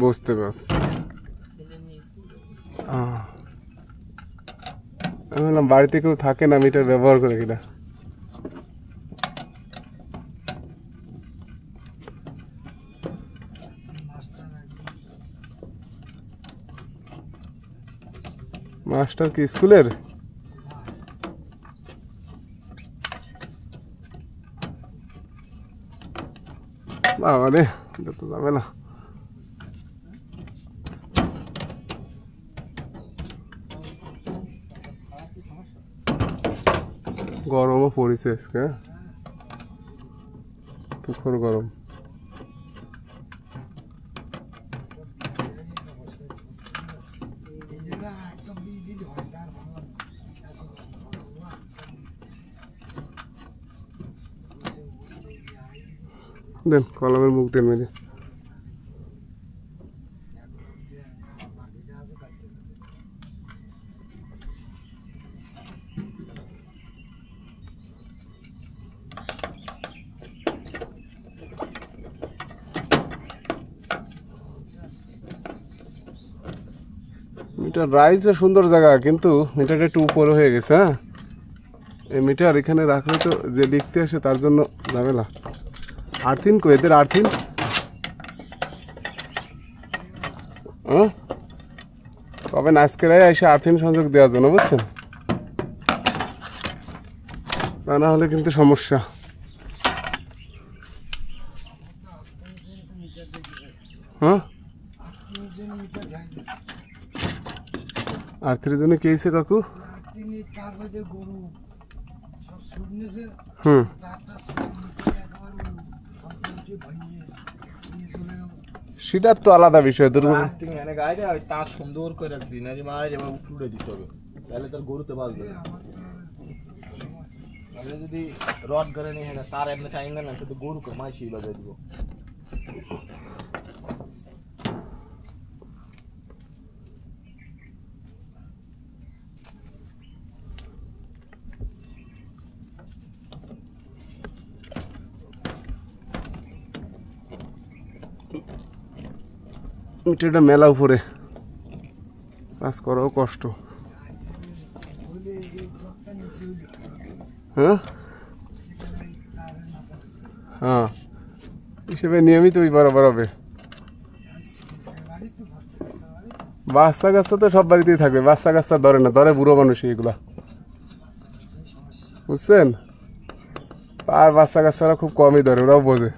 বুঝতে পারছি। আমি বললাম বাড়িতে কেউ থাকে না মিটার ব্যবহার করে কিনা। মাস্টার কি স্কুলের? বাবা রে, এটা তো যাবে না। গরমও পড়েছে আজকে, তুখর গরম। দেন কলমের মুখ দেন মেরে। মিটার রাইসে সুন্দর জায়গা, কিন্তু মিটারটা একটু উপরে হয়ে গেছে। হ্যাঁ, এই মিটার এখানে রাখলে তো যে দেখতে আসে তার জন্য ঝামেলা। আর্থিন কো এদের আর্থিন? হ্যাঁ, তবে আজকে এসে আর্থিন সংযোগ দেওয়ার জন্য, বুঝছেন? তা না হলে কিন্তু সমস্যা। হ্যাঁ, আর্থিনের জন্য কে হয়েছে কাকু? হুম, সেটার তো আলাদা বিষয়। তার সুন্দর করে উঠে দিতে হবে, তাহলে তোর গরুতে বাঁচবে। যদি রড করে নিয়ে তার এমনি চাই না, শুধু গরুকে মাইসি বাজাই দিব। মিটারটা মেলা উপরে, কাজ করাও কষ্ট। হ্যাঁ হ্যাঁ, হিসেবে নিয়মিত ওই বরাবর হবে। বাচ্চা কাচ্চা তো সব বাড়িতেই থাকবে, বাচ্চা কাচ্চা ধরে না, ধরে বুড়ো মানুষ এগুলা, বুঝছেন? আর বাচ্চা কাচ্চারা খুব কমই ধরে, ওরাও বোঝে।